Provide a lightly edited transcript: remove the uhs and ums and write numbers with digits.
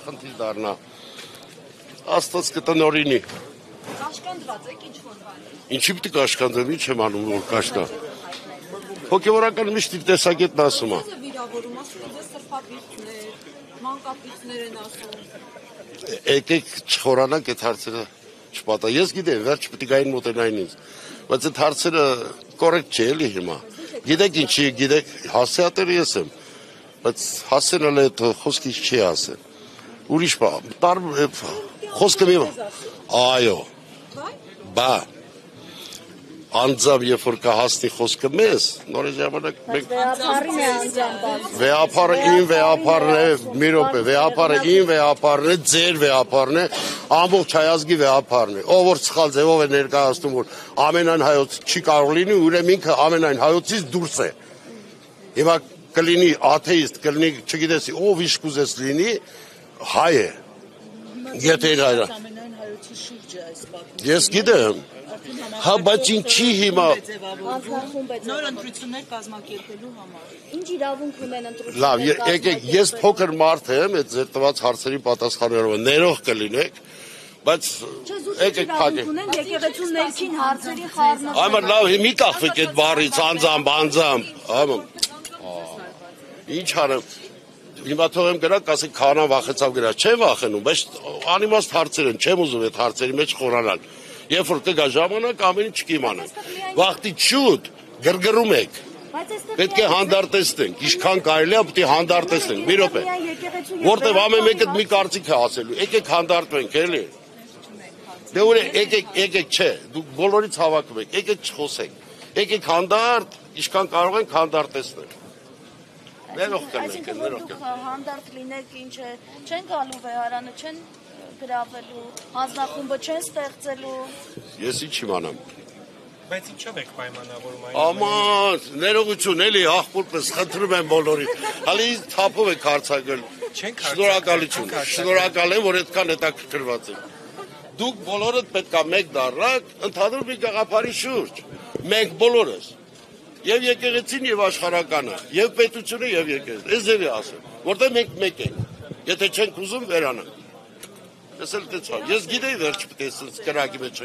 խնդիր դառնա։ Աստված կտնօրինի։ Կաշկանդված եք ինչ-որ բանի։ Ինչի՞ պիտի կաշկանդեմ, ինչ եմ անում, որ կաշկա։ Հոգևորական միշտ իր տեսակետն ասում է։ Վիրավորում, ասում են, սրբապիծներ, մանկապիծներ են ասում։ Եկեք չխորանանք այդ հարցերը չպատա։ Ես գիտեմ, վերջ պիտի գային մոտենային ինձ, բայց այդ հարցերը կորեկտ չէ էլի հիմա։ Գիտեք ինչի, գիտեք, հասցեատերը ես եմ, բայց հասցեն էլ այդ խոսքից չի ասեն։ Ուրիշ բան, խոսքը մի այո, բա անձամբ երբ որ կհասնի խոսքը մեզ, նոր ժամանակ մենք վեհապարը իմ վեհապարն է, մի րոպե, վեհապարը իմ վեհապարն է, ձեր վեհապարն է, ամբողջ հայազգի վեհապարն է։ Ով որ սխալ ձևով է ներկայացնում, որ ամենայն հայոց չի կարող լինի, ուրեմն ինքը ամենայն հայոցից դուրս է։ Հիմա կլինի աթեիստ, կլինի, չգիտես, ով ինչ կուզես լինի, հայ է։ Եթե հայր ես գիտեմ, հա, բայց ինչի հիմա նոր ընտրություններ կազմակերպելու համար։ Ինչ իրավունք ունեն ընտրություններ։ Լավ, եկեք, ես փոքր մարդ եմ, այդ ձեր տված հարցերի պատասխաններով ներող կլինեք, բայց եկեք փակեք։ Եկեղեցու ներքին հարցերի խառնվում։ Այո, լավ, մի տախվեք այդ բառից, անձամբ, այո։ Ինչ արեմ։ Հիմա թողեմ գնանք, ասենք քահանան վախեցավ գնաց, չեմ վախենում, բայց անիմաստ հարցեր են, չեմ ուզում այդ հարցերի մեջ խորանալ։ Երբ որ կգա ժամանակ, ամեն ինչ կիմանանք։ Վախտի շուտ գրգռում եք։ Պետք է հանդարտեցնենք, ինչքան կարելի է, պետք է հանդարտեցնենք։ Մի րոպե։ Որտեվ ամեն մեկը մի կարծիք է ասելու։ Եկեք հանդարտվենք, էլի։ Դե ուր եկեք, չէ, դուք բոլորից հավաքում եք, եկեք չխոսենք։ Եկեք հանդարտ, ինչքան կարող ենք հանդարտեցնել։ Ներող կլինեք, ներող կլինեք։ Հանդարտ լինեք, ինչ է, չեն գալու վեհարանը, չեն գրավելու, հանձնախումբը չեն ստեղծելու։ Ես ինչ իմանամ։ Բայց ինչով եք պայմանավորում այն։ Աման, ներողություն, էլի աղբորպես խնդրում եմ բոլորին։ Հալի թափով եք հարցակել։ Շնորհակալություն։ Շնորհակալ եմ, որ այդքան հետաքրքրված եք։ Դուք բոլորդ պետք է մեկ դառնաք ընդհանուր մի գաղափարի շուրջ։ Մենք բոլորս։ Եվ եկեղեցին եւ աշխարհականը, եւ պետությունը եւ եկեղեցին։ Այս ձևի ասեմ, որտեղ մենք մեկ ենք։ Եթե չենք ուզում վերանանք։ Ես էլ դե ցա։ Ես գիտեի վերջ պետք է կրակի մեջ